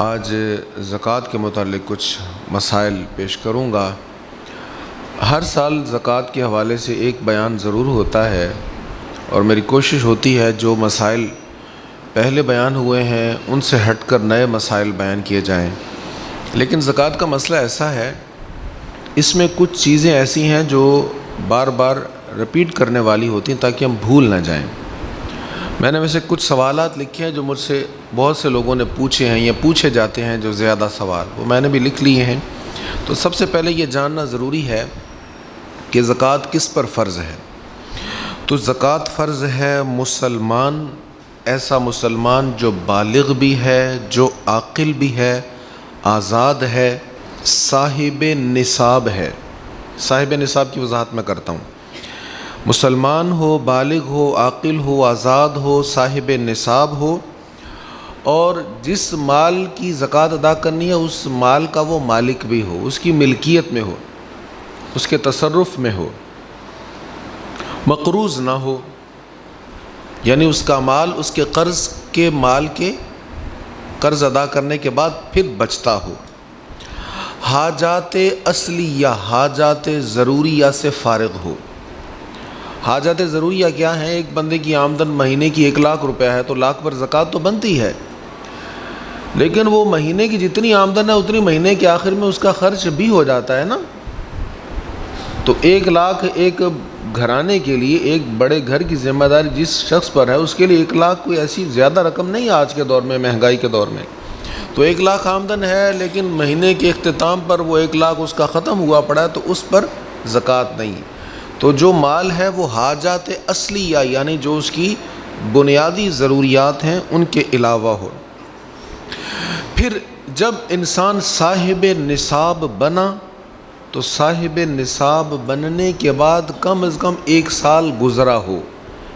آج زکوٰۃ کے متعلق کچھ مسائل پیش کروں گا۔ ہر سال زکوٰۃ کے حوالے سے ایک بیان ضرور ہوتا ہے اور میری کوشش ہوتی ہے جو مسائل پہلے بیان ہوئے ہیں ان سے ہٹ کر نئے مسائل بیان کیے جائیں، لیکن زکوٰۃ کا مسئلہ ایسا ہے، اس میں کچھ چیزیں ایسی ہیں جو بار بار رپیٹ کرنے والی ہوتی ہیں تاکہ ہم بھول نہ جائیں۔ میں نے ویسے کچھ سوالات لکھے ہیں جو مجھ سے بہت سے لوگوں نے پوچھے ہیں یا پوچھے جاتے ہیں، جو زیادہ سوال وہ میں نے بھی لکھ لیے ہیں۔ تو سب سے پہلے یہ جاننا ضروری ہے کہ زکوٰۃ کس پر فرض ہے۔ تو زکوٰۃ فرض ہے مسلمان، ایسا مسلمان جو بالغ بھی ہے، جو عاقل بھی ہے، آزاد ہے، صاحب نصاب ہے۔ صاحب نصاب کی وضاحت میں کرتا ہوں۔ مسلمان ہو، بالغ ہو، عاقل ہو، آزاد ہو، صاحب نصاب ہو، اور جس مال کی زکوٰۃ ادا کرنی ہے اس مال کا وہ مالک بھی ہو، اس کی ملکیت میں ہو، اس کے تصرف میں ہو، مقروض نہ ہو، یعنی اس کا مال اس کے قرض کے مال کے قرض ادا کرنے کے بعد پھر بچتا ہو، حاجات اصلیہ، حاجات ضروریہ سے فارغ ہو۔ حاجات ضروریہ کیا ہیں؟ ایک بندے کی آمدن مہینے کی 1,00,000 روپیہ ہے تو لاکھ پر زکوٰۃ تو بنتی ہے، لیکن وہ مہینے کی جتنی آمدن ہے اتنی مہینے کے آخر میں اس کا خرچ بھی ہو جاتا ہے نا۔ تو 1,00,000 ایک گھرانے کے لیے، ایک بڑے گھر کی ذمہ داری جس شخص پر ہے اس کے لیے 1,00,000 کوئی ایسی زیادہ رقم نہیں ہے آج کے دور میں، مہنگائی کے دور میں۔ تو 1,00,000 آمدن ہے لیکن مہینے کے اختتام پر وہ 1,00,000 اس کا ختم ہوا پڑا ہے تو اس پر زکوٰۃ نہیں۔ تو جو مال ہے وہ حاجات اصلیہ، یعنی جو اس کی بنیادی ضروریات ہیں ان کے علاوہ ہو۔ پھر جب انسان صاحب نصاب بنا تو صاحب نصاب بننے کے بعد کم از کم 1 سال گزرا ہو،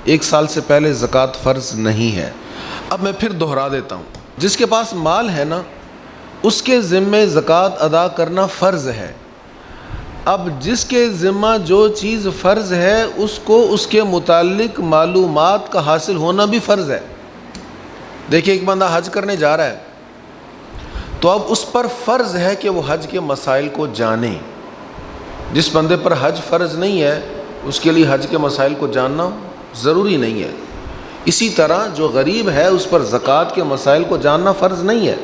1 سال سے پہلے زکوٰۃ فرض نہیں ہے۔ اب میں پھر دہرا دیتا ہوں، جس کے پاس مال ہے نا اس کے ذمے زکوٰۃ ادا کرنا فرض ہے۔ اب جس کے ذمہ جو چیز فرض ہے اس کو اس کے متعلق معلومات کا حاصل ہونا بھی فرض ہے۔ دیکھیں ایک بندہ حج کرنے جا رہا ہے تو اب اس پر فرض ہے کہ وہ حج کے مسائل کو جانے۔ جس بندے پر حج فرض نہیں ہے اس کے لیے حج کے مسائل کو جاننا ضروری نہیں ہے۔ اسی طرح جو غریب ہے اس پر زکوٰۃ کے مسائل کو جاننا فرض نہیں ہے،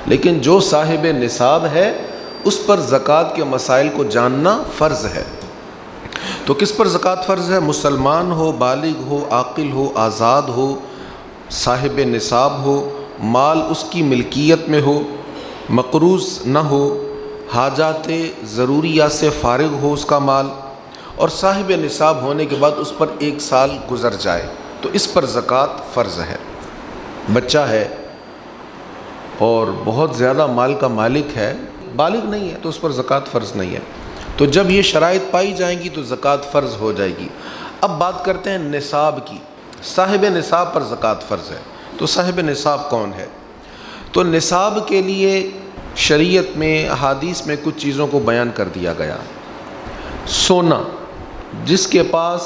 لیکن جو صاحب نصاب ہے اس پر زکوٰۃ کے مسائل کو جاننا فرض ہے۔ تو کس پر زکوٰۃ فرض ہے؟ مسلمان ہو، بالغ ہو، عاقل ہو، آزاد ہو، صاحب نصاب ہو، مال اس کی ملکیت میں ہو، مقروض نہ ہو، حاجات ضروریہ سے فارغ ہو اس کا مال، اور صاحب نصاب ہونے کے بعد اس پر 1 سال گزر جائے تو اس پر زکوٰۃ فرض ہے۔ بچہ ہے اور بہت زیادہ مال کا مالک ہے، بالغ نہیں ہے تو اس پر زکوٰۃ فرض نہیں ہے۔ تو جب یہ شرائط پائی جائیں گی تو زکوٰۃ فرض ہو جائے گی۔ اب بات کرتے ہیں نصاب کی۔ صاحب نصاب پر زکوٰۃ فرض ہے، تو صاحب نصاب کون ہے؟ تو نصاب کے لیے شریعت میں، احادیث میں کچھ چیزوں کو بیان کر دیا گیا۔ سونا، جس کے پاس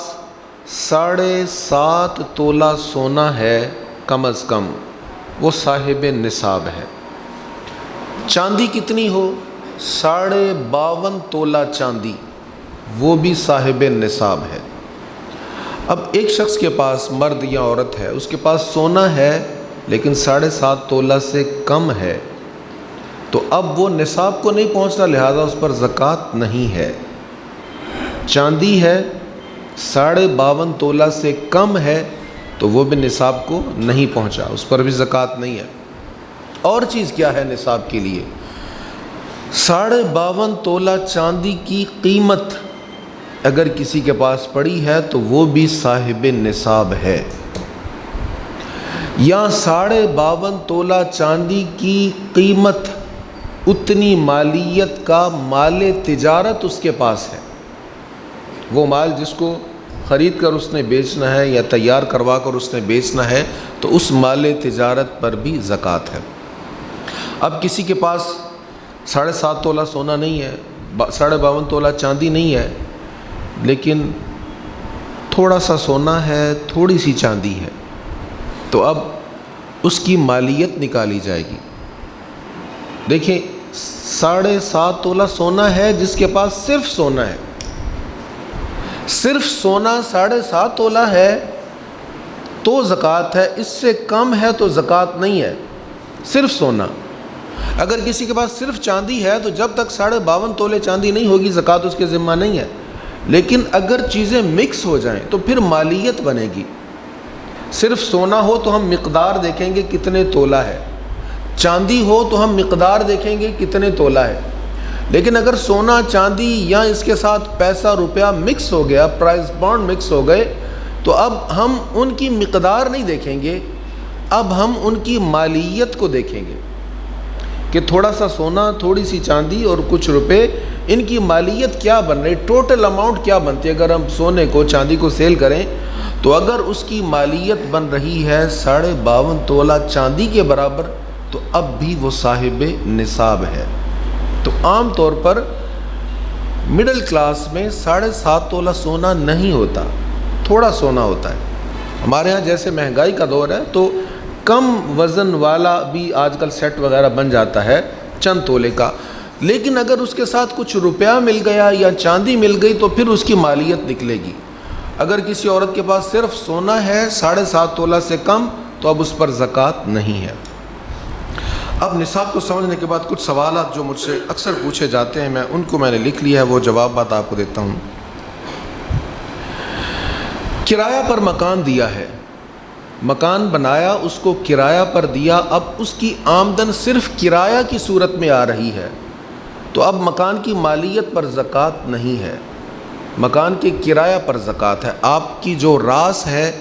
7.5 تولہ سونا ہے کم از کم، وہ صاحب نصاب ہے۔ چاندی کتنی ہو؟ 52.5 تولہ چاندی، وہ بھی صاحب نصاب ہے۔ اب ایک شخص کے پاس، مرد یا عورت ہے، اس کے پاس سونا ہے لیکن 7.5 تولہ سے کم ہے، تو اب وہ نصاب کو نہیں پہنچتا، لہذا اس پر زکوٰۃ نہیں ہے۔ چاندی ہے 52.5 تولہ سے کم ہے تو وہ بھی نصاب کو نہیں پہنچا، اس پر بھی زکوٰۃ نہیں ہے۔ اور چیز کیا ہے نصاب کے لیے؟ 52.5 تولہ چاندی کی قیمت اگر کسی کے پاس پڑی ہے تو وہ بھی صاحب نصاب ہے، یا 52.5 تولہ چاندی کی قیمت اتنی مالیت کا مال تجارت اس کے پاس ہے، وہ مال جس کو خرید کر اس نے بیچنا ہے یا تیار کروا کر اس نے بیچنا ہے تو اس مال تجارت پر بھی زکوٰۃ ہے۔ اب کسی کے پاس 7.5 تولہ سونا نہیں ہے، 52.5 تولہ چاندی نہیں ہے، لیکن تھوڑا سا سونا ہے، تھوڑی سی چاندی ہے، تو اب اس کی مالیت نکالی جائے گی۔ دیکھیں 7.5 تولہ سونا ہے جس کے پاس صرف سونا ہے، صرف سونا 7.5 تولہ ہے تو زکوٰۃ ہے، اس سے کم ہے تو زکوٰۃ نہیں ہے، صرف سونا۔ اگر کسی کے پاس صرف چاندی ہے تو جب تک 52.5 تولے چاندی نہیں ہوگی زکوٰۃ اس کے ذمہ نہیں ہے، لیکن اگر چیزیں مکس ہو جائیں تو پھر مالیت بنے گی۔ صرف سونا ہو تو ہم مقدار دیکھیں گے کتنے تولہ ہے، چاندی ہو تو ہم مقدار دیکھیں گے کتنے تولہ ہے، لیکن اگر سونا چاندی یا اس کے ساتھ پیسہ روپیہ مکس ہو گیا، پرائز بانڈ مکس ہو گئے، تو اب ہم ان کی مقدار نہیں دیکھیں گے، اب ہم ان کی مالیت کو دیکھیں گے کہ تھوڑا سا سونا، تھوڑی سی چاندی اور کچھ روپے، ان کی مالیت کیا بن رہی، ٹوٹل اماؤنٹ کیا بنتی ہے۔ اگر ہم سونے کو، چاندی کو سیل کریں تو اگر اس کی مالیت بن رہی ہے 52.5 تولہ چاندی کے برابر تو اب بھی وہ صاحب نصاب ہے۔ تو عام طور پر مڈل کلاس میں 7.5 تولہ سونا نہیں ہوتا، تھوڑا سونا ہوتا ہے۔ ہمارے ہاں جیسے مہنگائی کا دور ہے تو کم وزن والا بھی آج کل سیٹ وغیرہ بن جاتا ہے چند تولے کا، لیکن اگر اس کے ساتھ کچھ روپیہ مل گیا یا چاندی مل گئی تو پھر اس کی مالیت نکلے گی۔ اگر کسی عورت کے پاس صرف سونا ہے 7.5 تولہ سے کم تو اب اس پر زکوٰۃ نہیں ہے۔ اب نصاب کو سمجھنے کے بعد کچھ سوالات جو مجھ سے اکثر پوچھے جاتے ہیں میں نے لکھ لیا ہے، وہ جوابات آپ کو دیتا ہوں۔ کرایہ پر مکان دیا ہے، مکان بنایا، اس کو کرایہ پر دیا، اب اس کی آمدن صرف کرایہ کی صورت میں آ رہی ہے تو اب مکان کی مالیت پر زکوٰۃ نہیں ہے، مکان کے کرایہ پر زکوٰۃ ہے۔ آپ کی جو راس ہے،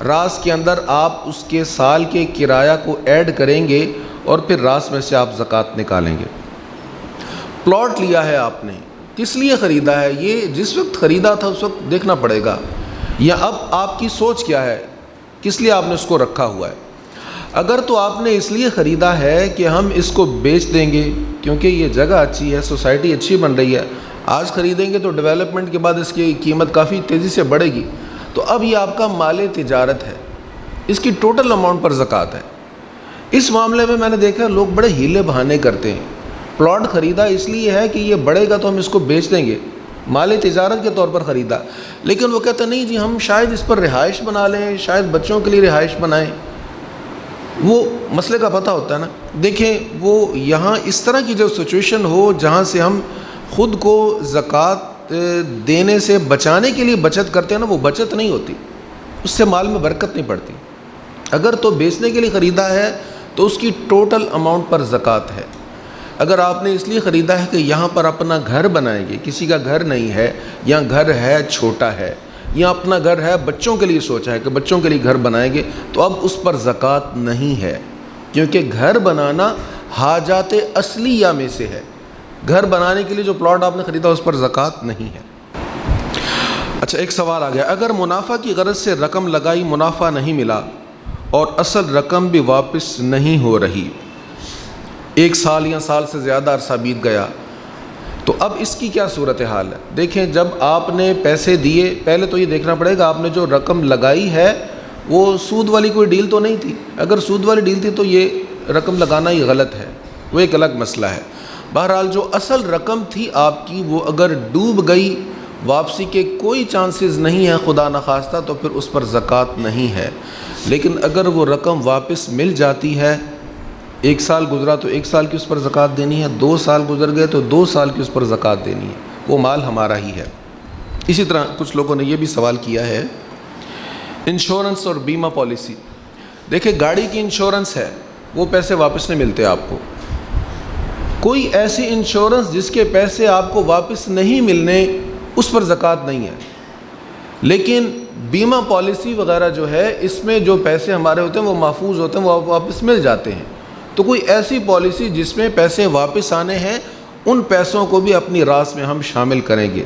راس کے اندر آپ اس کے سال کے کرایہ کو ایڈ کریں گے اور پھر راس میں سے آپ زکوٰۃ نکالیں گے۔ پلاٹ لیا ہے آپ نے، کس لیے خریدا ہے، یہ جس وقت خریدا تھا اس وقت دیکھنا پڑے گا، یا اب آپ کی سوچ کیا ہے، کس لیے آپ نے اس کو رکھا ہوا ہے۔ اگر تو آپ نے اس لیے خریدا ہے کہ ہم اس کو بیچ دیں گے کیونکہ یہ جگہ اچھی ہے، سوسائٹی اچھی بن رہی ہے، آج خریدیں گے تو ڈیولپمنٹ کے بعد اس کی قیمت کافی تیزی سے بڑھے گی، تو اب یہ آپ کا مال تجارت ہے، اس کی ٹوٹل اماؤنٹ پر زکوٰۃ ہے۔ اس معاملے میں نے دیکھا لوگ بڑے ہیلے بہانے کرتے ہیں، پلاٹ خریدا اس لیے ہے کہ یہ بڑھے گا تو ہم اس کو بیچ دیں گے، مال تجارت کے طور پر خریدا، لیکن وہ کہتے ہیں نہیں جی ہم شاید اس پر رہائش بنا لیں، شاید بچوں کے لیے رہائش بنائیں۔ وہ مسئلے کا پتہ ہوتا ہے نا۔ دیکھیں وہ یہاں اس طرح کی جو سچویشن ہو جہاں سے ہم خود کو زکوٰۃ دینے سے بچانے کے لیے بچت کرتے ہیں نا، وہ بچت نہیں ہوتی، اس سے مال میں برکت نہیں پڑتی۔ اگر تو بیچنے کے لیے خریدا ہے تو اس کی ٹوٹل اماؤنٹ پر زکوٰۃ ہے۔ اگر آپ نے اس لیے خریدا ہے کہ یہاں پر اپنا گھر بنائیں گے، کسی کا گھر نہیں ہے یا گھر ہے چھوٹا ہے یا اپنا گھر ہے بچوں کے لیے سوچا ہے کہ بچوں کے لیے گھر بنائیں گے، تو اب اس پر زکوٰۃ نہیں ہے، کیونکہ گھر بنانا حاجات اصلیہ میں سے ہے۔ گھر بنانے کے لیے جو پلاٹ آپ نے خریدا اس پر زکوٰۃ نہیں ہے۔ اچھا ایک سوال آ گیا، اگر منافع کی غرض سے رقم لگائی، منافع نہیں ملا اور اصل رقم بھی واپس نہیں ہو رہی، 1 سال یا سال سے زیادہ عرصہ بیت گیا، تو اب اس کی کیا صورتحال ہے؟ دیکھیں جب آپ نے پیسے دیے، پہلے تو یہ دیکھنا پڑے گا آپ نے جو رقم لگائی ہے وہ سود والی کوئی ڈیل تو نہیں تھی۔ اگر سود والی ڈیل تھی تو یہ رقم لگانا ہی غلط ہے، وہ ایک الگ مسئلہ ہے۔ بہرحال جو اصل رقم تھی آپ کی وہ اگر ڈوب گئی، واپسی کے کوئی چانسز نہیں ہیں خدا نخواستہ، تو پھر اس پر زکوٰۃ نہیں ہے۔ لیکن اگر وہ رقم واپس مل جاتی ہے، 1 سال گزرا تو 1 سال کی اس پر زکوٰۃ دینی ہے، 2 سال گزر گئے تو 2 سال کی اس پر زکوٰۃ دینی ہے، وہ مال ہمارا ہی ہے۔ اسی طرح کچھ لوگوں نے یہ بھی سوال کیا ہے انشورنس اور بیمہ پالیسی۔ دیکھیں گاڑی کی انشورنس ہے، وہ پیسے واپس نہیں ملتے آپ کو۔ کوئی ایسی انشورنس جس کے پیسے آپ کو واپس نہیں ملنے، اس پر زکوٰۃ نہیں ہے۔ لیکن بیمہ پالیسی وغیرہ جو ہے، اس میں جو پیسے ہمارے ہوتے ہیں وہ محفوظ ہوتے ہیں، وہ واپس مل جاتے ہیں۔ تو کوئی ایسی پالیسی جس میں پیسے واپس آنے ہیں، ان پیسوں کو بھی اپنی راس میں ہم شامل کریں گے۔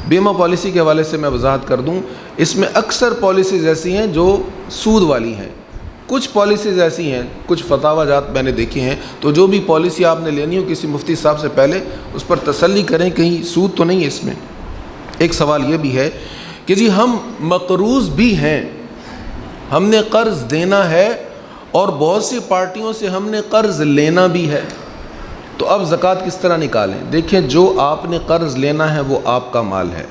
بیمہ پالیسی کے حوالے سے میں وضاحت کر دوں، اس میں اکثر پالیسیز ایسی ہیں جو سود والی ہیں، کچھ پالیسیز ایسی ہیں، کچھ فتاوی جات میں نے دیکھے ہیں، تو جو بھی پالیسی آپ نے لینی ہو کسی مفتی صاحب سے پہلے اس پر تسلی کریں کہیں سود تو نہیں ہے اس میں۔ ایک سوال یہ بھی ہے کہ جی ہم مقروض بھی ہیں، ہم نے قرض دینا ہے اور بہت سی پارٹیوں سے ہم نے قرض لینا بھی ہے، تو اب زکوٰۃ کس طرح نکالیں؟ دیکھیں، جو آپ نے قرض لینا ہے وہ آپ کا مال ہے،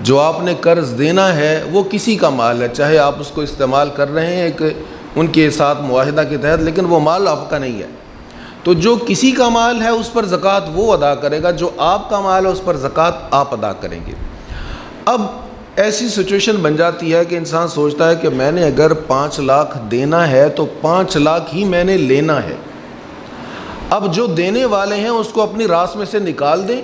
جو آپ نے قرض دینا ہے وہ کسی کا مال ہے، چاہے آپ اس کو استعمال کر رہے ہیں کہ ان کے ساتھ معاہدہ کے تحت، لیکن وہ مال آپ کا نہیں ہے۔ تو جو کسی کا مال ہے اس پر زکوٰۃ وہ ادا کرے گا، جو آپ کا مال ہے اس پر زکوٰۃ آپ ادا کریں گے۔ اب ایسی سچویشن بن جاتی ہے کہ انسان سوچتا ہے کہ میں نے اگر 5 لاکھ دینا ہے تو 5 لاکھ ہی میں نے لینا ہے۔ اب جو دینے والے ہیں اس کو اپنی راس میں سے نکال دیں۔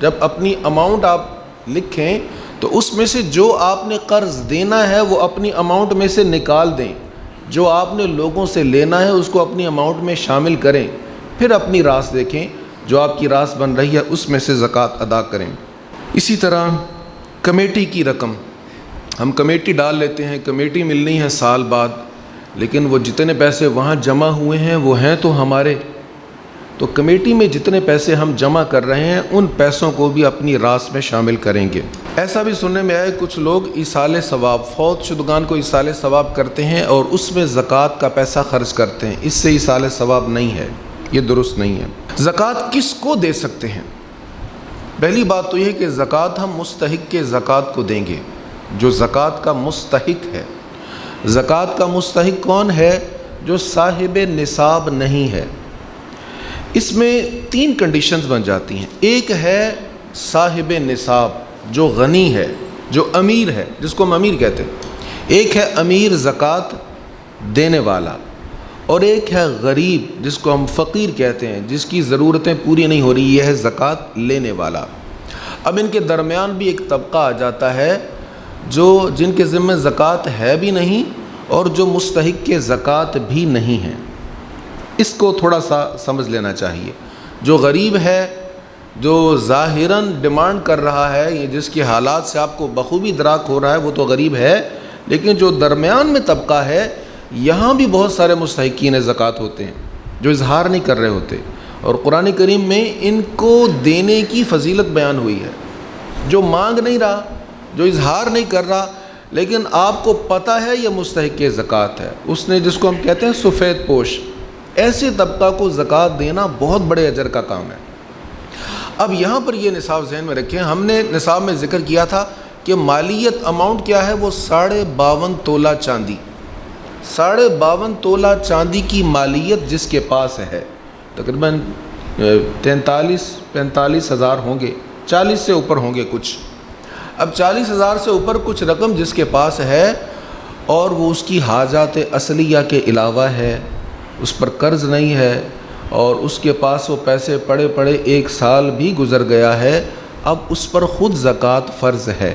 جب اپنی اماؤنٹ آپ لکھیں تو اس میں سے جو آپ نے قرض دینا ہے وہ اپنی اماؤنٹ میں سے نکال دیں، جو آپ نے لوگوں سے لینا ہے اس کو اپنی اماؤنٹ میں شامل کریں، پھر اپنی راس دیکھیں، جو آپ کی راس بن رہی ہے اس میں سے زکوٰۃ ادا کریں۔ اسی طرح کمیٹی کی رقم، ہم کمیٹی ڈال لیتے ہیں، کمیٹی ملنی ہے سال بعد، لیکن وہ جتنے پیسے وہاں جمع ہوئے ہیں وہ ہیں تو ہمارے، تو کمیٹی میں جتنے پیسے ہم جمع کر رہے ہیں ان پیسوں کو بھی اپنی راس میں شامل کریں گے۔ ایسا بھی سننے میں آئے کچھ لوگ ایصال ثواب، فوت شدگان کو ایصال ثواب کرتے ہیں اور اس میں زکوٰۃ کا پیسہ خرچ کرتے ہیں، اس سے ایصال ثواب نہیں ہے، یہ درست نہیں ہے۔ زکوٰۃ کس کو دے سکتے ہیں؟ پہلی بات تو یہ کہ زکوٰۃ ہم مستحق کے زکوٰۃ کو دیں گے، جو زکوٰۃ کا مستحق ہے۔ زکوٰۃ کا مستحق کون ہے؟ جو صاحب نصاب نہیں ہے۔ اس میں 3 کنڈیشنز بن جاتی ہیں۔ ایک ہے صاحب نصاب، جو غنی ہے، جو امیر ہے، جس کو ہم امیر کہتے ہیں۔ ایک ہے امیر زکوٰۃ دینے والا، اور ایک ہے غریب جس کو ہم فقیر کہتے ہیں، جس کی ضرورتیں پوری نہیں ہو رہی، یہ ہے زکوٰۃ لینے والا۔ اب ان کے درمیان بھی ایک طبقہ آ جاتا ہے جن کے ذمہ زکوٰۃ ہے بھی نہیں اور جو مستحق کے زکوٰۃ بھی نہیں ہیں۔ اس کو تھوڑا سا سمجھ لینا چاہیے۔ جو غریب ہے، جو ظاہراً ڈیمانڈ کر رہا ہے، یہ جس کے حالات سے آپ کو بخوبی ادراک ہو رہا ہے، وہ تو غریب ہے، لیکن جو درمیان میں طبقہ ہے یہاں بھی بہت سارے مستحقین زکوٰۃ ہوتے ہیں جو اظہار نہیں کر رہے ہوتے، اور قرآن کریم میں ان کو دینے کی فضیلت بیان ہوئی ہے۔ جو مانگ نہیں رہا، جو اظہار نہیں کر رہا، لیکن آپ کو پتہ ہے یہ مستحق زکوٰۃ ہے، اس نے جس کو ہم کہتے ہیں سفید پوش، ایسے طبقہ کو زکوٰۃ دینا بہت بڑے اجر کا کام ہے۔ اب یہاں پر یہ نصاب ذہن میں رکھیں، ہم نے نصاب میں ذکر کیا تھا کہ مالیت اماؤنٹ کیا ہے، وہ 52.5 تولہ چاندی، 52.5 تولہ چاندی کی مالیت جس کے پاس ہے، تقریباً 43-45 ہزار ہوں گے، 40 سے اوپر ہوں گے کچھ۔ اب 40 ہزار سے اوپر کچھ رقم جس کے پاس ہے اور وہ اس کی حاجات اصلیہ کے علاوہ ہے، اس پر قرض نہیں ہے، اور اس کے پاس وہ پیسے پڑے پڑے 1 سال بھی گزر گیا ہے، اب اس پر خود زکوٰۃ فرض ہے،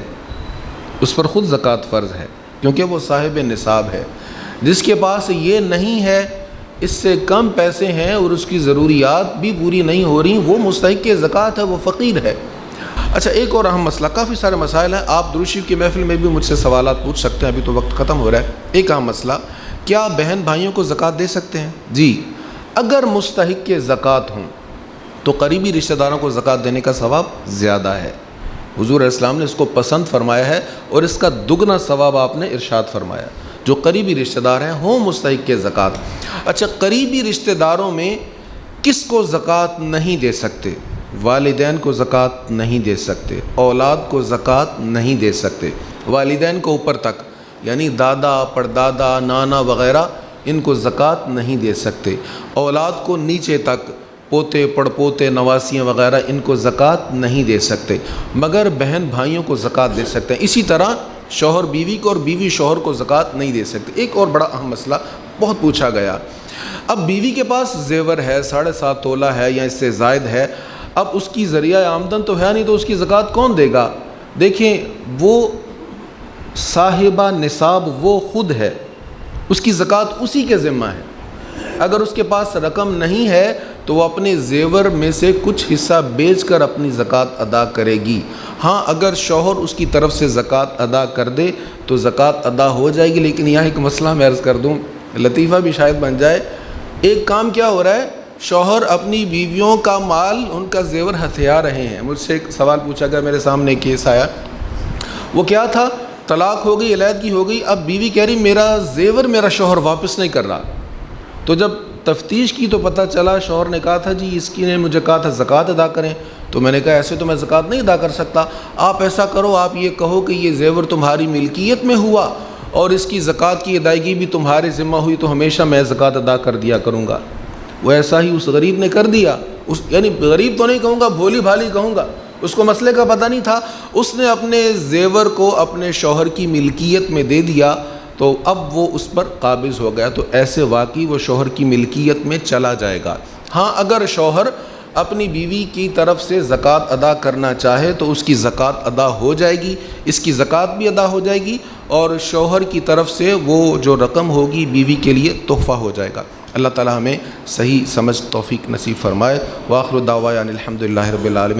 اس پر خود زکوٰۃ فرض ہے، کیونکہ وہ صاحب نصاب ہے۔ جس کے پاس یہ نہیں ہے، اس سے کم پیسے ہیں اور اس کی ضروریات بھی پوری نہیں ہو رہی، وہ مستحق زکوٰۃ ہے، وہ فقیر ہے۔ اچھا، ایک اور اہم مسئلہ، کافی سارے مسائل ہیں، آپ درود شریف کی محفل میں بھی مجھ سے سوالات پوچھ سکتے ہیں، ابھی تو وقت ختم ہو رہا ہے۔ ایک اہم مسئلہ، کیا بہن بھائیوں کو زکوٰۃ دے سکتے ہیں؟ جی، اگر مستحق کے زکوٰۃ ہوں تو قریبی رشتہ داروں کو زکوٰۃ دینے کا ثواب زیادہ ہے۔ حضور علیہ السلام نے اس کو پسند فرمایا ہے اور اس کا دگنا ثواب آپ نے ارشاد فرمایا۔ جو قریبی رشتہ دار ہیں ہوں مستحق کے زکوٰۃ۔ اچھا، قریبی رشتہ داروں میں کس کو زکوٰۃ نہیں دے سکتے؟ والدین کو زکوٰۃ نہیں دے سکتے، اولاد کو زکوٰۃ نہیں دے سکتے، والدین کو اوپر تک یعنی دادا، پردادا، نانا وغیرہ ان کو زکوٰۃ نہیں دے سکتے، اولاد کو نیچے تک پوتے، پڑپوتے، نواسیاں وغیرہ ان کو زکوٰۃ نہیں دے سکتے، مگر بہن بھائیوں کو زکوٰۃ دے سکتے ہیں۔ اسی طرح شوہر بیوی کو اور بیوی شوہر کو زکوٰۃ نہیں دے سکتے۔ ایک اور بڑا اہم مسئلہ بہت پوچھا گیا، اب بیوی کے پاس زیور ہے، 7.5 تولہ ہے یا اس سے زائد ہے، اب اس کی ذریعہ آمدن تو ہے نہیں، تو اس کی زکوٰۃ کون دے گا؟ دیکھیں، وہ صاحبہ نصاب وہ خود ہے، اس کی زکوٰۃ اسی کے ذمہ ہے۔ اگر اس کے پاس رقم نہیں ہے تو وہ اپنے زیور میں سے کچھ حصہ بیچ کر اپنی زکوٰۃ ادا کرے گی۔ ہاں، اگر شوہر اس کی طرف سے زکوٰۃ ادا کر دے تو زکوٰۃ ادا ہو جائے گی، لیکن یہاں ایک مسئلہ میں عرض کر دوں، لطیفہ بھی شاید بن جائے۔ ایک کام کیا ہو رہا ہے، شوہر اپنی بیویوں کا مال، ان کا زیور ہتھیا رہے ہیں۔ مجھ سے ایک سوال پوچھا گیا، میرے سامنے کیس آیا، وہ کیا تھا، طلاق ہو گئی، علیحدگی ہو گئی، اب بیوی کہہ رہی میرا زیور میرا شوہر واپس نہیں کر رہا، تو جب تفتیش کی تو پتہ چلا شوہر نے کہا تھا جی اس کی نے مجھے کہا تھا زکوٰۃ ادا کریں، تو میں نے کہا ایسے تو میں زکوٰۃ نہیں ادا کر سکتا، آپ ایسا کرو آپ یہ کہو کہ یہ زیور تمہاری ملکیت میں ہوا اور اس کی زکوٰۃ کی ادائیگی بھی تمہارے ذمہ ہوئی تو ہمیشہ میں زکوٰۃ ادا کر دیا کروں گا۔ وہ ایسا ہی اس غریب نے کر دیا، یعنی غریب تو نہیں کہوں گا، بھولی بھالی کہوں گا، اس کو مسئلے کا پتہ نہیں تھا، اس نے اپنے زیور کو اپنے شوہر کی ملکیت میں دے دیا تو اب وہ اس پر قابض ہو گیا، تو ایسے واقعی وہ شوہر کی ملکیت میں چلا جائے گا۔ ہاں اگر شوہر اپنی بیوی کی طرف سے زکوٰۃ ادا کرنا چاہے تو اس کی زکوٰۃ ادا ہو جائے گی، اس کی زکوٰۃ بھی ادا ہو جائے گی اور شوہر کی طرف سے وہ جو رقم ہوگی بیوی کے لیے تحفہ ہو جائے گا۔ اللہ تعالی ہمیں صحیح سمجھ توفیق نصیب فرمائے۔ وآخر دعوانا الحمدللہ رب العالمین۔